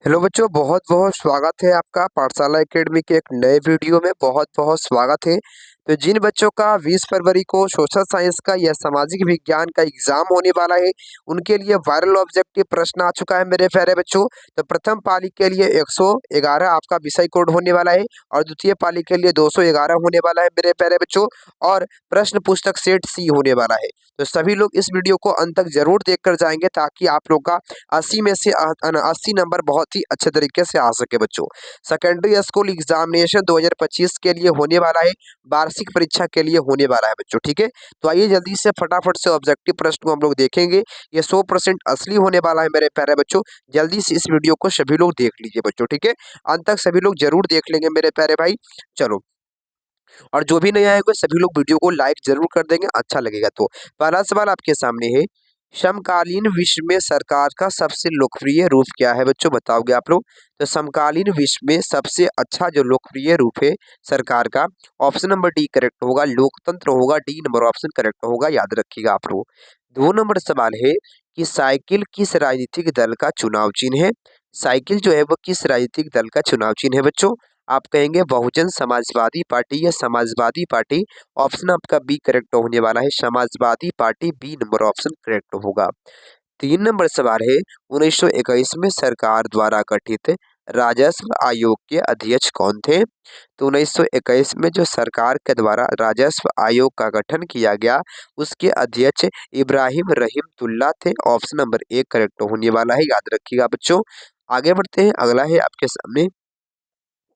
Hello बच्चों, बहुत बहुत स्वागत है आपका पाठशाला एकेडमी के एक नए वीडियो में। बहुत बहुत स्वागत है। तो जिन बच्चों का 20 फरवरी को सोशल साइंस का या सामाजिक विज्ञान का एग्जाम होने वाला है, उनके लिए वायरल ऑब्जेक्टिव प्रश्न आ चुका है मेरे प्यारे बच्चों। तो प्रथम पाली के लिए 111 आपका विषय कोड होने वाला है और द्वितीय पाली के लिए 211 होने वाला है मेरे प्यारे बच्चों। और प्रश्न पुस्तक सेट सी होने वाला है। तो सभी लोग इस वीडियो को अंत तक जरूर देखकर जाएंगे ताकि आप लोग का 80 में से 80 नंबर बहुत ही अच्छे तरीके से आ सके बच्चों। सेकेंडरी स्कूल एग्जामिनेशन 2025 के लिए होने वाला है, वार्षिक परीक्षा के लिए होने वाला है बच्चों। ठीक है, तो आइए जल्दी से फटाफट से ऑब्जेक्टिव प्रश्न को हम लोग देखेंगे। ये 100% असली होने वाला है मेरे प्यारे बच्चों। जल्दी से इस वीडियो को सभी लोग देख लीजिए बच्चों। ठीक है, अंत तक सभी लोग जरूर देख लेंगे मेरे प्यारे भाई। चलो, और जो भी नए आए हुए सभी लोग वीडियो को लाइक जरूर कर देंगे, अच्छा लगेगा। तो पहला सवाल आपके सामने है, समकालीन विश्व में सरकार का सबसे लोकप्रिय रूप क्या है बच्चों, बताओगे आप लोग। तो समकालीन विश्व में सबसे अच्छा जो लोकप्रिय रूप है सरकार का, ऑप्शन नंबर डी करेक्ट होगा, लोकतंत्र होगा। डी नंबर ऑप्शन करेक्ट होगा, याद रखिएगा आप लोग। 2 नंबर सवाल है कि साइकिल किस राजनीतिक दल का चुनाव चिन्ह है। साइकिल जो है वो किस राजनीतिक दल का चुनाव चिन्ह है बच्चों। आप कहेंगे बहुजन समाजवादी पार्टी या समाजवादी पार्टी। ऑप्शन आपका बी करेक्ट होने वाला है, Samajwadi Party. B number option correct होगा। 3 नंबर सवाल है, 1921 में सरकार द्वारा गठित राजस्व आयोग के अध्यक्ष कौन थे। तो 1921 में जो सरकार के द्वारा राजस्व आयोग का गठन किया गया, उसके अध्यक्ष इब्राहिम रहीमतुल्ला थे। ऑप्शन नंबर ए करेक्ट होने वाला है, याद रखिएगा बच्चों। आगे बढ़ते हैं, अगला है आपके सामने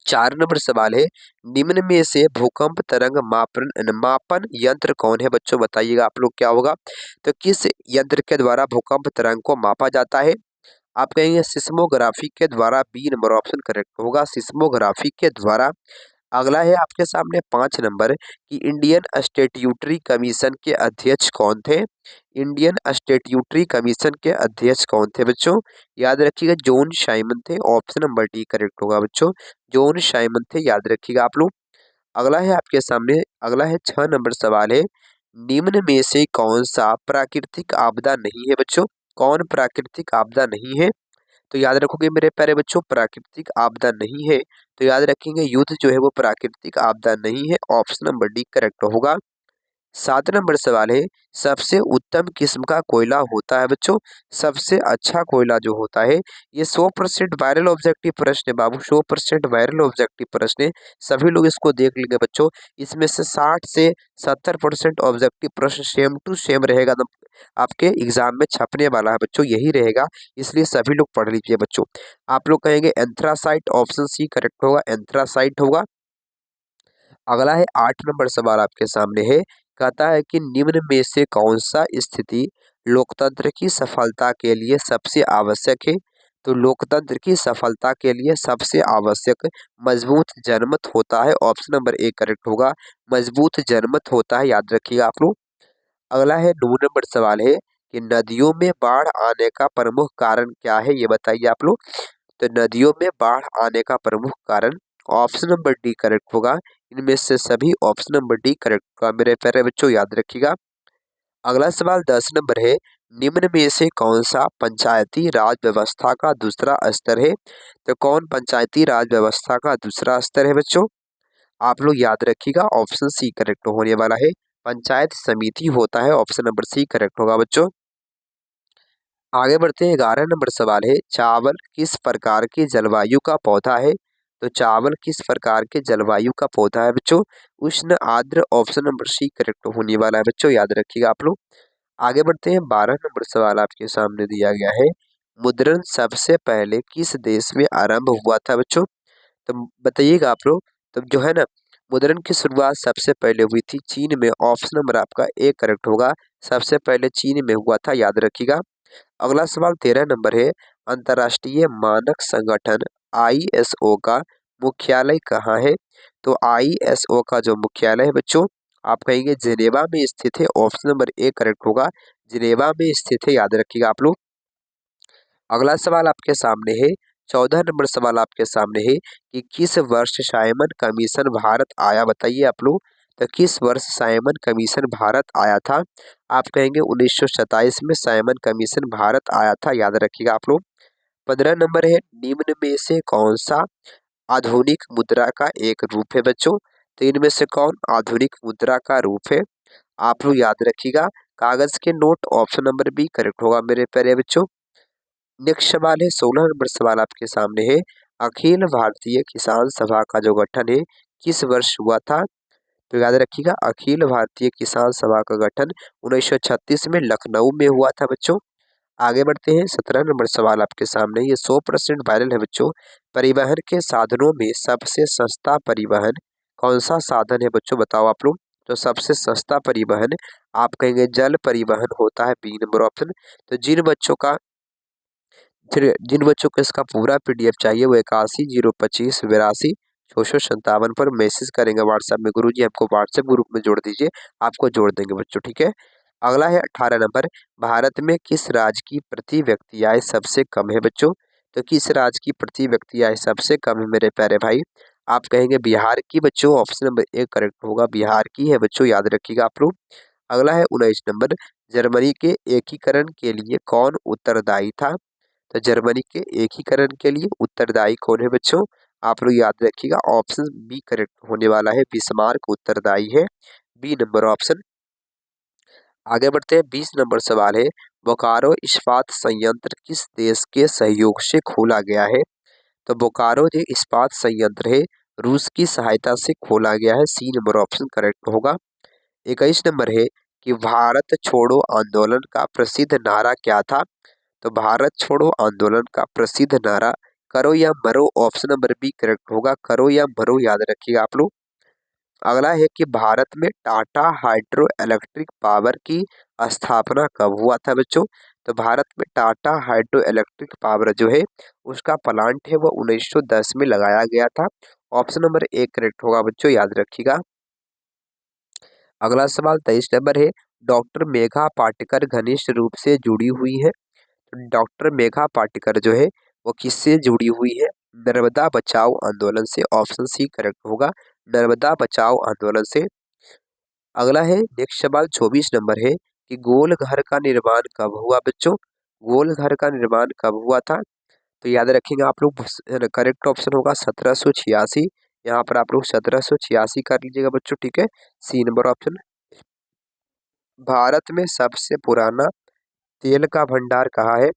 4 नंबर सवाल है, निम्न में से भूकंप तरंग मापन मापन यंत्र कौन है बच्चों, बताइएगा आप लोग क्या होगा। तो किस यंत्र के द्वारा भूकंप तरंग को मापा जाता है। आप कहेंगे सिस्मोग्राफी के द्वारा। बी नंबर ऑप्शन करेक्ट होगा, सिस्मोग्राफी के द्वारा। अगला है आपके सामने 5 नंबर कि इंडियन स्टैट्यूटरी कमीशन के अध्यक्ष कौन थे। इंडियन स्टैट्यूटरी कमीशन के अध्यक्ष कौन थे बच्चों, याद रखिएगा जॉन साइमन थे। ऑप्शन नंबर डी करेक्ट होगा बच्चों, जॉन साइमन थे, याद रखिएगा आप लोग। अगला है आपके सामने, अगला है 6 नंबर सवाल है, निम्न में से कौन सा प्राकृतिक आपदा नहीं है बच्चों। कौन प्राकृतिक आपदा नहीं है। तो याद रखोगे मेरे प्यारे बच्चों, प्राकृतिक आपदा नहीं है। तो याद रखेंगे युद्ध जो है वो प्राकृतिक आपदा नहीं है। ऑप्शन नंबर डी करेक्ट होगा। 7 नंबर सवाल है, सबसे उत्तम किस्म का कोयला होता है बच्चों। सबसे अच्छा कोयला जो होता है, ये 100% वायरल ऑब्जेक्टिव प्रश्न है बाबू, 100% वायरल ऑब्जेक्टिव प्रश्न है। सभी लोग इसको देख लेंगे बच्चों। इसमें से 60 से 70% ऑब्जेक्टिव प्रश्न सेम टू सेम रहेगा, आपके एग्जाम में छपने वाला है बच्चों, यही रहेगा। इसलिए सभी लोग पढ़ लीजिए बच्चों। आप लोग कहेंगे एंथ्रासाइट, ऑप्शन सी करेक्ट होगा, एंथ्रासाइट होगा। अगला है 8 नंबर सवाल आपके सामने है, कहता है कि निम्न में से कौन सा स्थिति लोकतंत्र की सफलता के लिए सबसे आवश्यक है। तो लोकतंत्र की सफलता के लिए सबसे आवश्यक मजबूत जनमत होता है। ऑप्शन नंबर ए करेक्ट होगा, मजबूत जनमत होता है, याद रखिएगा आप लोग। अगला है 9 नंबर सवाल है कि नदियों में बाढ़ आने का प्रमुख कारण क्या है, ये बताइए आप लोग। तो नदियों में बाढ़ आने का प्रमुख कारण, ऑप्शन नंबर डी करेक्ट होगा। इनमें से सभी ऑप्शन नंबर डी करेक्ट होगा मेरे प्यारे बच्चों, याद रखिएगा। अगला सवाल 10 नंबर है, निम्न में से कौन सा पंचायती राज व्यवस्था का दूसरा स्तर है। तो कौन पंचायती राज व्यवस्था का दूसरा स्तर है बच्चों, आप लोग याद रखिएगा। ऑप्शन सी करेक्ट होने वाला है, पंचायत समिति होता है। ऑप्शन नंबर सी करेक्ट होगा बच्चों। आगे बढ़ते हैं, 11 नंबर सवाल है, चावल किस प्रकार की जलवायु का पौधा है। तो चावल किस प्रकार के जलवायु का पौधा है बच्चों, उष्ण आर्द्र। ऑप्शन नंबर सी करेक्ट होने वाला है बच्चों, याद रखिएगा आप लोग। आगे बढ़ते हैं, 12 नंबर सवाल आपके सामने दिया गया है, मुद्रण सबसे पहले किस देश में आरंभ हुआ था बच्चों। तो बताइएगा आप लोग। तो जो है ना, मुद्रण की शुरुआत सबसे पहले हुई थी चीन में। ऑप्शन नंबर आपका ए करेक्ट होगा, सबसे पहले चीन में हुआ था, याद रखिएगा। अगला सवाल 13 नंबर है, अंतर्राष्ट्रीय मानक संगठन आईएसओ का मुख्यालय कहाँ है। तो आईएसओ का जो मुख्यालय है बच्चों, आप कहेंगे जिनेवा में स्थित है। ऑप्शन नंबर ए करेक्ट होगा, जिनेवा में स्थित है, याद रखिएगा आप लोग। अगला सवाल आपके सामने है, 14 नंबर सवाल आपके सामने है कि किस वर्ष साइमन कमीशन भारत आया, बताइए आप लोग। तो किस वर्ष साइमन कमीशन भारत आया था। आप कहेंगे 1927 में साइमन कमीशन भारत आया था, याद रखिएगा आप लोग। 15 नंबर है, निम्न में से कौन सा आधुनिक मुद्रा का एक रूप है बच्चों? तो इनमें से कौन आधुनिक मुद्रा का रूप है? आप लोग याद रखिएगा, कागज के note, option number B correct होगा मेरे प्यारे बच्चों। नेक्स्ट सवाल है, 16 नंबर सवाल आपके सामने है, अखिल भारतीय किसान सभा का जो गठन है किस वर्ष हुआ था? तो याद रखिएगा, अखिल भारतीय किसान सभा का गठन 1936 में लखनऊ में हुआ था बच्चों। आगे बढ़ते हैं, 17 नंबर सवाल आपके सामने, ये 100% वायरल है बच्चों। परिवहन के साधनों में सबसे सस्ता परिवहन कौन सा साधन है बच्चों, बताओ आप लोग। तो सबसे सस्ता परिवहन आप कहेंगे जल परिवहन होता है, बी नंबर ऑप्शन। तो जिन बच्चों को इसका पूरा पीडीएफ चाहिए वो 81 025 82 पर मैसेज करेंगे व्हाट्सएप में, गुरुजी हमको व्हाट्सएप ग्रुप में जोड़ दीजिए, आपको जोड़ देंगे बच्चों, ठीक है। अगला है 18 नंबर, भारत में किस राज्य की प्रति व्यक्ति आय सबसे कम है बच्चों? तो किस राज्य की प्रति व्यक्ति आय सबसे कम है मेरे प्यारे भाई? आप कहेंगे बिहार की बच्चों, ऑप्शन नंबर ए करेक्ट होगा, बिहार की है बच्चों, याद रखिएगा आप लोग। अगला है 19 नंबर, जर्मनी के एकीकरण के लिए कौन उत्तरदायी था? तो जर्मनी के एकीकरण के लिए उत्तरदायी कौन है बच्चों? आप लोग याद रखिएगा, ऑप्शन बी करेक्ट होने वाला है, बिस्मार्क उत्तरदायी है, बी नंबर ऑप्शन। आगे बढ़ते हैं, 20 नंबर सवाल है, बोकारो इस्पात संयंत्र किस देश के सहयोग से खोला गया है? तो बोकारो जो इस्पात संयंत्र है रूस की सहायता से खोला गया है, सी नंबर ऑप्शन करेक्ट होगा। 21 नंबर है कि भारत छोड़ो आंदोलन का प्रसिद्ध नारा क्या था? तो भारत छोड़ो आंदोलन का प्रसिद्ध नारा करो या मरो, ऑप्शन नंबर बी करेक्ट होगा, करो या मरो, याद रखिएगा आप लोग। अगला है कि भारत में टाटा हाइड्रो इलेक्ट्रिक पावर की स्थापना कब हुआ था बच्चों? तो भारत में टाटा हाइड्रो इलेक्ट्रिक पावर जो है उसका प्लांट है वो 1910 में लगाया गया था, ऑप्शन नंबर ए करेक्ट होगा बच्चों, याद रखिएगा। अगला सवाल 23 नंबर है, डॉक्टर मेघा पाटेकर घनिष्ठ रूप से जुड़ी हुई है। डॉक्टर मेघा पाटेकर जो है वो किससे जुड़ी हुई है? नर्मदा बचाओ आंदोलन से, ऑप्शन सी करेक्ट होगा, नर्मदा बचाओ आंदोलन से। अगला है नेक्स्ट सवाल 24 नंबर है कि गोल घर का निर्माण कब हुआ बच्चों? गोल घर का निर्माण कब हुआ था? तो याद रखेंगे आप लोग, करेक्ट ऑप्शन होगा 1786। यहाँ पर आप लोग 1786 कर लीजिएगा बच्चों, ठीक है, सी नंबर ऑप्शन। भारत में सबसे पुराना तेल का भंडार कहाँ है?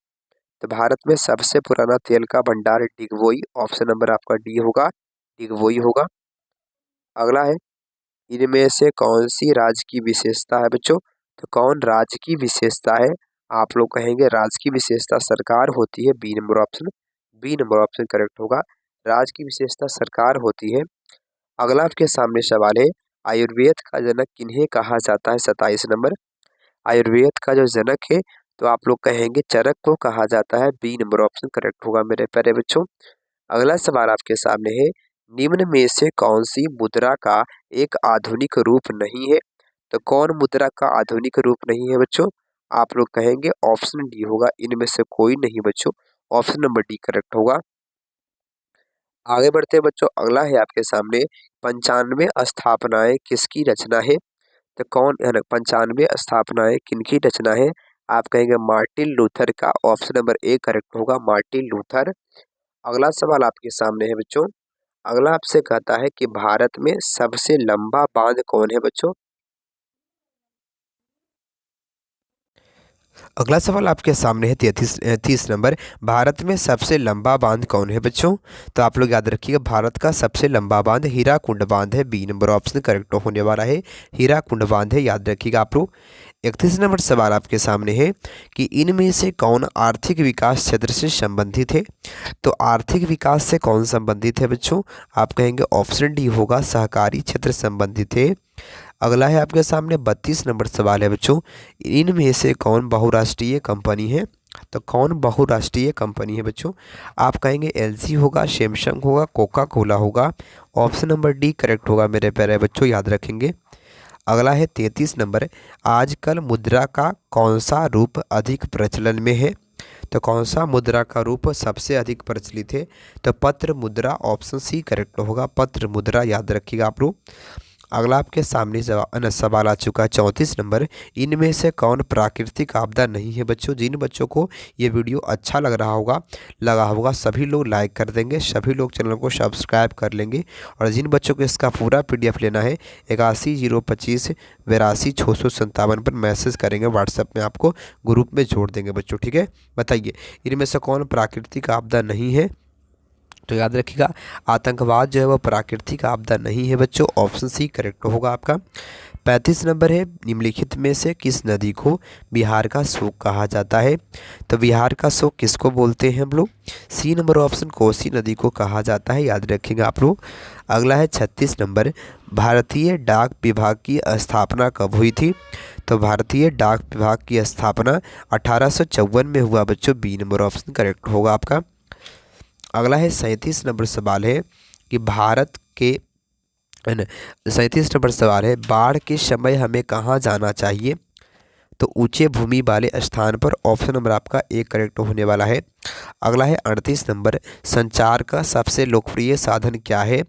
तो भारत में सबसे पुराना तेल का भंडार है डिगबोई, ऑप्शन नंबर आपका डी होगा, डिगबोई होगा। अगला है, इनमें से कौन सी राज्य की विशेषता है बच्चों? तो कौन राज्य की विशेषता है? आप लोग कहेंगे राज्य की विशेषता सरकार होती है, B number option, B number option correct होगा, राज्य की विशेषता सरकार होती है। अगला आपके सामने सवाल है, आयुर्वेद का जनक किन्हें कहा जाता है? 27 नंबर, आयुर्वेद का जो जनक है तो आप लोग कहेंगे चरक को कहा जाता है, बी नंबर ऑप्शन करेक्ट होगा मेरे प्यारे बच्चों। अगला सवाल आपके सामने है, निम्न में से कौन सी मुद्रा का एक आधुनिक रूप नहीं है? तो कौन मुद्रा का आधुनिक रूप नहीं है बच्चों? आप लोग कहेंगे ऑप्शन डी होगा, इनमें से कोई नहीं बच्चों, ऑप्शन नंबर डी करेक्ट होगा। आगे बढ़ते हैं बच्चों, अगला है आपके सामने, 95 स्थापनाएं किसकी रचना है? तो कौन है ना, 95 स्थापनाएं किनकी रचना है? आप कहेंगे मार्टिन लूथर का, ऑप्शन नंबर ए करेक्ट होगा, मार्टिन लूथर। अगला सवाल आपके सामने है बच्चों, अगला आपसे कहता है कि भारत में सबसे लंबा बांध कौन है बच्चों? अगला सवाल आपके सामने है 30 नंबर, भारत में सबसे लंबा बांध कौन है बच्चों? तो आप लोग याद रखिएगा, भारत का सबसे लंबा बांध हीराकुंड बांध है, बी नंबर ऑप्शन करेक्ट होने वाला है, हीराकुंड बांध है, याद रखिएगा आप लोग। 31 नंबर सवाल आपके सामने है कि इनमें से कौन आर्थिक विकास क्षेत्र से संबंधित है? तो आर्थिक विकास से कौन संबंधित है बच्चों? आप कहेंगे ऑप्शन डी होगा, सहकारी क्षेत्र संबंधित है। अगला है आपके सामने 32 नंबर सवाल है बच्चों, इनमें से कौन बहुराष्ट्रीय कंपनी है? तो कौन बहुराष्ट्रीय कंपनी है बच्चों? आप कहेंगे एलजी होगा, सैमसंग होगा, कोका कोला होगा, ऑप्शन नंबर डी करेक्ट होगा मेरे प्यारे बच्चों, याद रखेंगे। अगला है 33 नंबर, आजकल मुद्रा का कौन सा रूप अधिक प्रचलन में है? तो कौन सा मुद्रा का रूप सबसे अधिक प्रचलित है? तो पत्र मुद्रा, ऑप्शन सी करेक्ट होगा, पत्र मुद्रा, याद रखिएगा आप लोग। अगला आपके सामने सवाल आ चुका है 34 नंबर। इनमें से कौन प्राकृतिक आपदा नहीं है बच्चों। जिन बच्चों को ये वीडियो अच्छा लगा होगा सभी लोग लाइक कर देंगे, सभी लोग चैनल को सब्सक्राइब कर लेंगे। और जिन बच्चों को इसका पूरा PDF लेना है 81 025 82 657 पर मैसेज करेंगे, व्हाट्सएप में आपको ग्रुप में जोड़ देंगे बच्चों, ठीक है। बताइए इनमें से कौन प्राकृतिक आपदा नहीं है। तो याद रखिएगा आतंकवाद जो है वह प्राकृतिक आपदा नहीं है बच्चों, ऑप्शन सी करेक्ट होगा आपका। 35 नंबर है, निम्नलिखित में से किस नदी को बिहार का शोक कहा जाता है। तो बिहार का शोक किसको बोलते हैं हम लोग। सी नंबर ऑप्शन कोसी नदी को कहा जाता है, याद रखेंगे आप लोग। अगला है 36 नंबर, भारतीय डाक विभाग की स्थापना कब हुई थी। तो भारतीय डाक विभाग की स्थापना 1854 में हुआ बच्चों, बी नंबर ऑप्शन करेक्ट होगा आपका। अगला है 37 नंबर सवाल है कि भारत के 37 नंबर सवाल है, बाढ़ के समय हमें कहाँ जाना चाहिए। तो ऊंचे भूमि वाले स्थान पर, ऑप्शन नंबर आपका एक करेक्ट होने वाला है। अगला है 38 नंबर, संचार का सबसे लोकप्रिय साधन क्या है।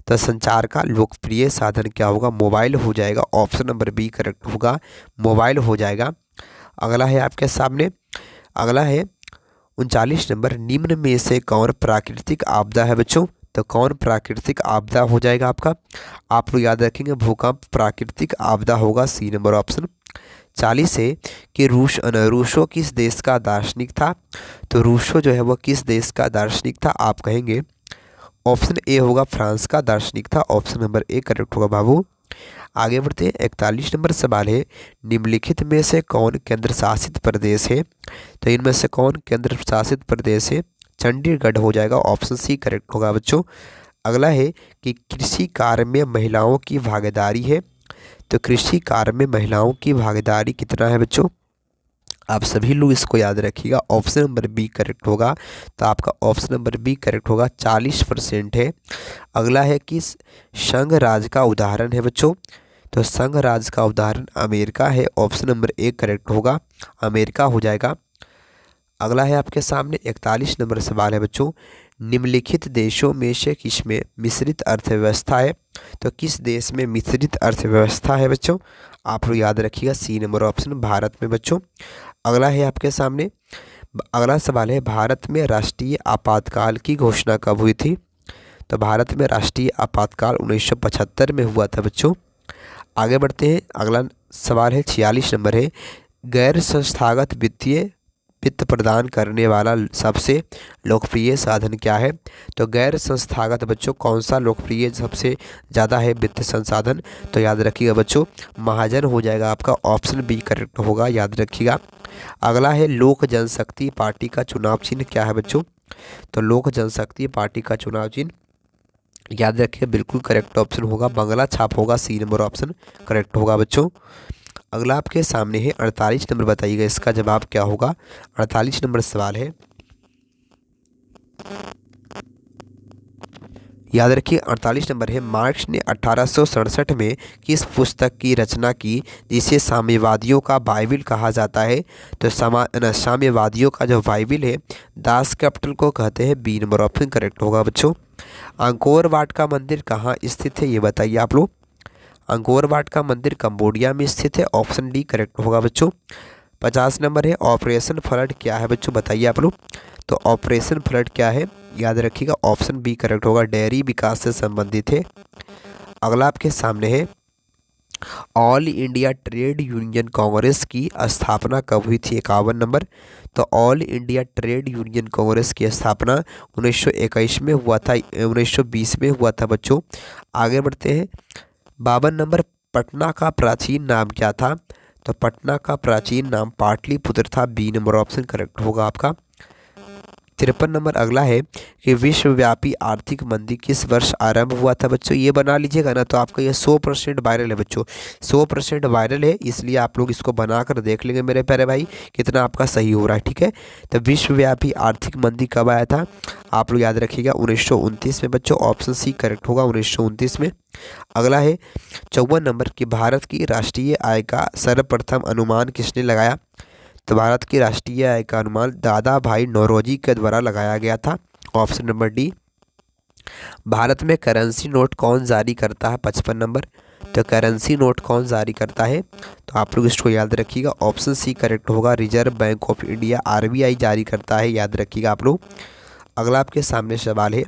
तो संचार का लोकप्रिय साधन क्या होगा, मोबाइल हो जाएगा, ऑप्शन नंबर बी करेक्ट होगा, मोबाइल हो जाएगा। अगला है आपके सामने, अगला है 39 नंबर, निम्न में से कौन प्राकृतिक आपदा है बच्चों। तो कौन प्राकृतिक आपदा हो जाएगा आपका, आप लोग याद रखेंगे भूकंप प्राकृतिक आपदा होगा, सी नंबर ऑप्शन। 40 है कि रूसो किस देश का दार्शनिक था। तो रूसो जो है वह किस देश का दार्शनिक था, आप कहेंगे ऑप्शन ए होगा, फ्रांस का दार्शनिक था, ऑप्शन नंबर ए करेक्ट होगा बाबू। आगे बढ़ते हैं 41 नंबर सवाल है, निम्नलिखित में से कौन केंद्र शासित प्रदेश है। तो इनमें से कौन केंद्र शासित प्रदेश है, चंडीगढ़ हो जाएगा, ऑप्शन सी करेक्ट होगा बच्चों। अगला है कि कृषि कार्य में महिलाओं की भागीदारी है। तो कृषि कार्य में महिलाओं की भागीदारी कितना है बच्चों, आप सभी लोग इसको याद रखिएगा, ऑप्शन नंबर बी करेक्ट होगा। तो आपका ऑप्शन नंबर बी करेक्ट होगा, 40% है। अगला है कि संघ राज्य का उदाहरण है बच्चों। तो संघ राज्य का उदाहरण अमेरिका है, ऑप्शन नंबर ए करेक्ट होगा, अमेरिका हो जाएगा। अगला है आपके सामने 41 नंबर सवाल है बच्चों, निम्नलिखित देशों में से किसमें मिश्रित अर्थव्यवस्था है। तो किस देश में मिश्रित अर्थव्यवस्था है बच्चों, आप लोग याद रखिएगा, सी नंबर ऑप्शन भारत में बच्चों। अगला है आपके सामने, अगला सवाल है, भारत में राष्ट्रीय आपातकाल की घोषणा कब हुई थी। तो भारत में राष्ट्रीय आपातकाल 1975 में हुआ था बच्चों। आगे बढ़ते हैं, अगला सवाल है 46 नंबर है, गैर संस्थागत वित्त प्रदान करने वाला सबसे लोकप्रिय साधन क्या है। तो गैर संस्थागत बच्चों कौन सा लोकप्रिय सबसे ज़्यादा है वित्त संसाधन। तो याद रखिएगा बच्चों महाजन हो जाएगा आपका, ऑप्शन बी करेक्ट होगा, याद रखिएगा। अगला है लोक जनशक्ति पार्टी का चुनाव चिन्ह क्या है बच्चों। तो लोक जनशक्ति पार्टी का चुनाव चिन्ह याद रखिए बिल्कुल करेक्ट ऑप्शन होगा, बंगला छाप होगा, सी नंबर ऑप्शन करेक्ट होगा बच्चों। अगला आपके सामने है 48 नंबर, बताइएगा इसका जवाब क्या होगा। 48 नंबर सवाल है, याद रखिए 48 नंबर है, मार्क्स ने 1867 में किस पुस्तक की रचना की जिसे साम्यवादियों का बाइबिल कहा जाता है। तो साम्यवादियों का जो बाइबिल है दास कैपिटल को कहते हैं, बी नंबर ऑप्शन करेक्ट होगा बच्चों। अंकोर वाट का मंदिर कहाँ स्थित है ये बताइए आप लोग। अंकोर वाट का मंदिर कंबोडिया में स्थित है, ऑप्शन डी करेक्ट होगा बच्चों। 50 नंबर है, ऑपरेशन फ्लड क्या है बच्चों बताइए आप लोग। तो ऑपरेशन फ्लड क्या है, याद रखिएगा ऑप्शन बी करेक्ट होगा, डेयरी विकास से संबंधित है। अगला आपके सामने है, all India trade union Congress की स्थापना कब हुई थी, 51 नंबर। तो all India trade union Congress की स्थापना 1921 में हुआ था, 1920 में हुआ था बच्चों। आगे बढ़ते हैं, 52 नंबर, पटना का प्राचीन नाम क्या था। तो पटना का प्राचीन नाम पाटलिपुत्र था, बी नंबर ऑप्शन करेक्ट होगा आपका। 53 नंबर अगला है कि विश्वव्यापी आर्थिक मंदी किस वर्ष आरंभ हुआ था बच्चों, ये बना लीजिएगा ना, तो आपका ये 100% वायरल है बच्चों, 100% वायरल है, इसलिए आप लोग इसको बनाकर देख लेंगे मेरे प्यारे भाई कितना आपका सही हो रहा है, ठीक है। तो विश्वव्यापी आर्थिक मंदी कब आया था, आप लोग याद रखिएगा 1929 में बच्चों, ऑप्शन सी करेक्ट होगा, 1929 में। अगला है 54 नंबर कि भारत की राष्ट्रीय आय का सर्वप्रथम अनुमान किसने लगाया। तो भारत की राष्ट्रीय आय का अनुमान दादा भाई नौरोजी के द्वारा लगाया गया था, ऑप्शन नंबर डी। भारत में करेंसी नोट कौन जारी करता है? 55 नंबर। तो करेंसी नोट कौन जारी करता है? तो आप लोग इसको याद रखिएगा, ऑप्शन सी करेक्ट होगा, reserve bank of India RBI जारी करता है, याद रखिएगा आप लोग। अगला आपके सामने सवाल है,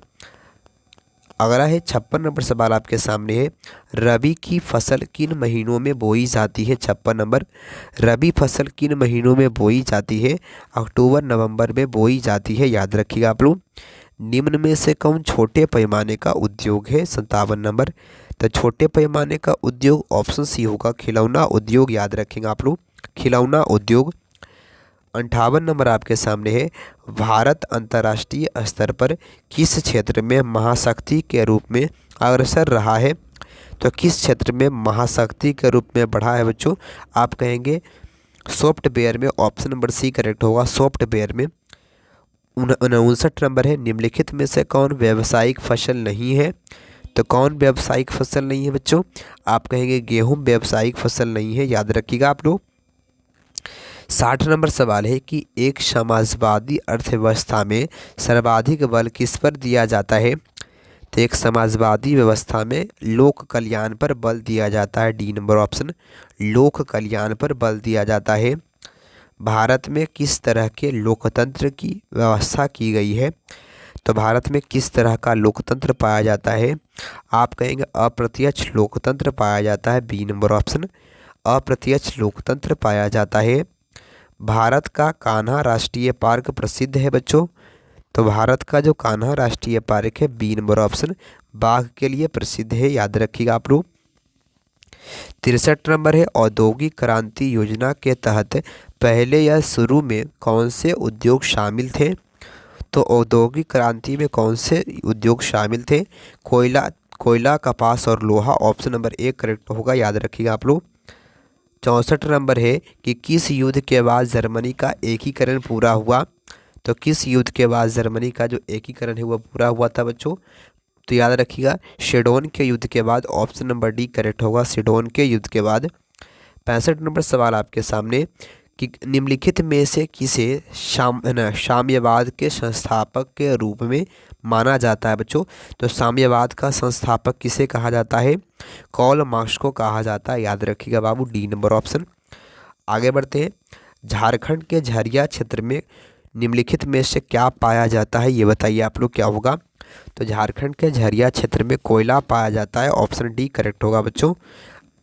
अगला है 56 नंबर सवाल आपके सामने है, रबी की फसल किन महीनों में बोई जाती है? 56 नंबर, रबी फसल किन महीनों में बोई जाती है? अक्टूबर नवंबर में बोई जाती है, याद रखिएगा आप लोग। निम्न में से कौन छोटे पैमाने का उद्योग है? 57 नंबर। तो छोटे पैमाने का उद्योग ऑप्शन सी होगा, खिलौना उद्योग, याद रखेंगे आप लोग, खिलौना उद्योग। 58 नंबर आपके सामने है, भारत अंतर्राष्ट्रीय स्तर पर किस क्षेत्र में महाशक्ति के रूप में अग्रसर रहा है? तो किस क्षेत्र में महाशक्ति के रूप में बढ़ा है बच्चों? आप कहेंगे सॉफ्टवेयर में, ऑप्शन नंबर सी करेक्ट होगा, सॉफ्टवेयर में। 59 नंबर है, निम्नलिखित में से कौन व्यावसायिक फसल नहीं है? तो कौन व्यावसायिक फसल नहीं है बच्चों? आप कहेंगे गेहूं व्यावसायिक फसल नहीं है, याद रखिएगा आप लोग। 60 नंबर सवाल है कि एक समाजवादी अर्थव्यवस्था में सर्वाधिक बल किस पर दिया जाता है? तो एक समाजवादी व्यवस्था में लोक कल्याण पर बल दिया जाता है, डी नंबर ऑप्शन, लोक कल्याण पर बल दिया जाता है। भारत में किस तरह के लोकतंत्र की व्यवस्था की गई है? तो भारत में किस तरह का लोकतंत्र पाया जाता है? आप कहेंगे अप्रत्यक्ष लोकतंत्र पाया जाता है, बी नंबर ऑप्शन, अप्रत्यक्ष लोकतंत्र पाया जाता है। भारत का कान्हा राष्ट्रीय पार्क प्रसिद्ध है बच्चों। तो भारत का जो कान्हा राष्ट्रीय पार्क है, बी नंबर ऑप्शन, बाघ के लिए प्रसिद्ध है, याद रखिएगा आप लोग। 63 नंबर है, औद्योगिक क्रांति योजना के तहत पहले या शुरू में कौन से उद्योग शामिल थे? तो औद्योगिक क्रांति में कौन से उद्योग शामिल थे? कोयला, कपास और लोहा, ऑप्शन नंबर ए करेक्ट होगा, याद रखिएगा आप लोग। 64 नंबर है कि किस युद्ध के बाद जर्मनी का एकीकरण पूरा हुआ? तो किस युद्ध के बाद जर्मनी का जो एकीकरण है वह पूरा हुआ था बच्चों? तो याद रखिएगा, शेडोन के युद्ध के बाद, ऑप्शन नंबर डी करेक्ट होगा, शेडोन के युद्ध के बाद। 65 नंबर सवाल आपके सामने कि निम्नलिखित में से किसे साम्यवाद के संस्थापक के रूप में माना जाता है बच्चों? तो साम्यवाद का संस्थापक किसे कहा जाता है? कार्ल मार्क्स को कहा जाता है, याद रखिएगा बाबू, डी नंबर ऑप्शन। आगे बढ़ते हैं, झारखंड के झरिया क्षेत्र में निम्नलिखित में से क्या पाया जाता है? ये बताइए आप लोग, क्या होगा? तो झारखंड के झरिया क्षेत्र में कोयला पाया जाता है, ऑप्शन डी करेक्ट होगा बच्चों।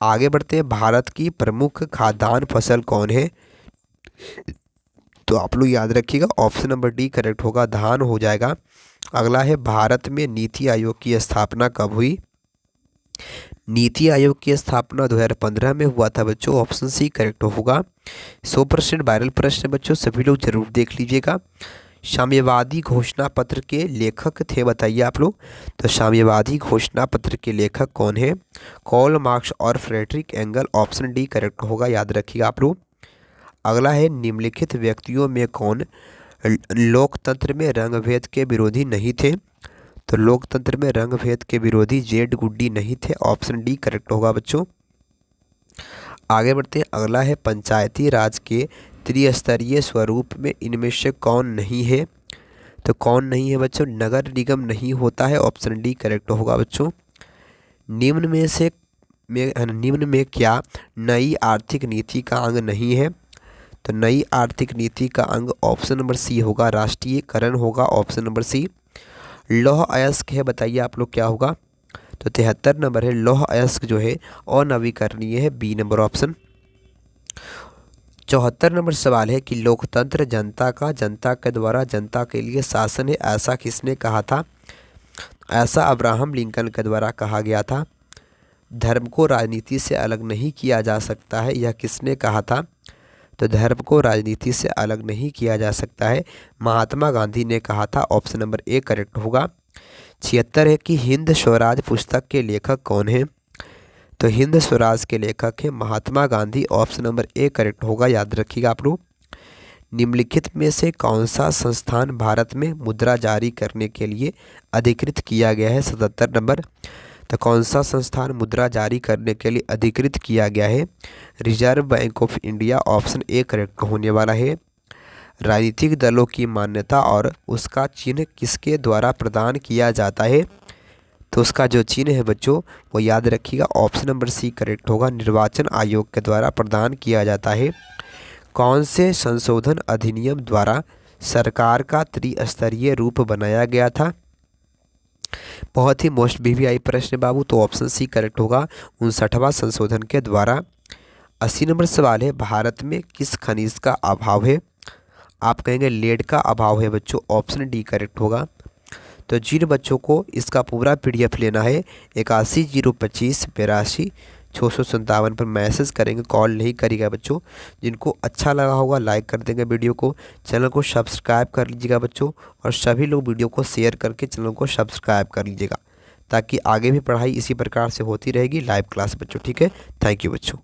आगे बढ़ते हैं, भारत की प्रमुख खाद्यान्न फसल कौन है? तो आप लोग याद रखिएगा, ऑप्शन नंबर डी करेक्ट होगा, धान हो जाएगा। अगला है, भारत में नीति आयोग की स्थापना कब हुई? नीति आयोग की स्थापना 2015 में हुआ था बच्चों, ऑप्शन सी करेक्ट होगा। 100% वायरल प्रश्न बच्चों, सभी लोग जरूर देख लीजिएगा। साम्यवादी घोषणा पत्र के लेखक थे, बताइए आप लोग। तो साम्यवादी घोषणा पत्र के लेखक कौन है? कार्ल मार्क्स और Friedrich Engel, option D correct होगा, याद रखिएगा आप लोग। अगला है, निम्नलिखित व्यक्तियों में कौन लोकतंत्र में रंगभेद के विरोधी नहीं थे? तो लोकतंत्र में रंगभेद के विरोधी जेड गुड्डी नहीं थे, ऑप्शन डी करेक्ट होगा बच्चों। आगे बढ़ते हैं, अगला है, पंचायती राज के त्रिस्तरीय स्वरूप में इनमें से कौन नहीं है? तो कौन नहीं है बच्चों? नगर निगम नहीं होता है, ऑप्शन डी करेक्ट होगा बच्चों। निम्न में क्या नई आर्थिक नीति का अंग नहीं है? तो नई आर्थिक नीति का अंग ऑप्शन नंबर सी होगा, राष्ट्रीयकरण होगा, ऑप्शन नंबर सी। लौह अयस्क है, बताइए आप लोग क्या होगा? तो 73 नंबर है, लौह अयस्क जो है अनवीकरणीय है, बी नंबर ऑप्शन। 74 नंबर सवाल है कि लोकतंत्र जनता के द्वारा जनता के लिए शासन है, ऐसा किसने कहा था? ऐसा अब्राहम लिंकन के द्वारा कहा गया था। धर्म को राजनीति से अलग नहीं किया जा सकता है, यह किसने कहा था? तो धर्म को राजनीति से अलग नहीं किया जा सकता है, महात्मा गांधी ने कहा था, ऑप्शन नंबर ए करेक्ट होगा। 76 है कि हिंद स्वराज पुस्तक के लेखक कौन है? तो हिंद स्वराज के लेखक हैं Mahatma Gandhi, option number A correct होगा, याद रखिएगा आप लोग। निम्नलिखित में से कौन सा संस्थान भारत में मुद्रा जारी करने के लिए अधिकृत किया गया है? 77 नंबर, तो कौन सा संस्थान मुद्रा जारी करने के लिए अधिकृत किया गया है? Reserve bank of India, option A correct होने वाला है। राजनीतिक दलों की मान्यता और उसका चिन्ह किसके द्वारा प्रदान किया जाता है? तो उसका जो चिन्ह है बच्चों वो याद रखिएगा, ऑप्शन नंबर सी करेक्ट होगा। निर्वाचन आयोग के द्वारा प्रदान किया जाता है। कौन से संशोधन अधिनियम द्वारा सरकार का त्रिस्तरीय रूप बनाया गया था? बहुत ही मोस्ट वीवीआई प्रश्न है बाबू, तो ऑप्शन सी करेक्ट होगा, 59वां संशोधन के द्वारा। 80 नंबर सवाल है, भारत में किस खनिज का अभाव है? आप कहेंगे लेड का अभाव है बच्चों, ऑप्शन डी करेक्ट होगा। तो जिन बच्चों को इसका पूरा पीडीएफ लेना है 810225 82 657 पर मैसेज करेंगे, कॉल नहीं करिएगा बच्चों। जिनको अच्छा लगा होगा लाइक कर देंगे वीडियो को, चैनल को सब्सक्राइब कर लीजिएगा बच्चों, और सभी लोग वीडियो को शेयर करके चैनल को सब्सक्राइब कर लीजिएगा, ताकि आगे भी पढ़ाई इसी प्रकार से होती रहेगी, लाइव क्लास बच्चों। ठीक है, थैंक यू बच्चों।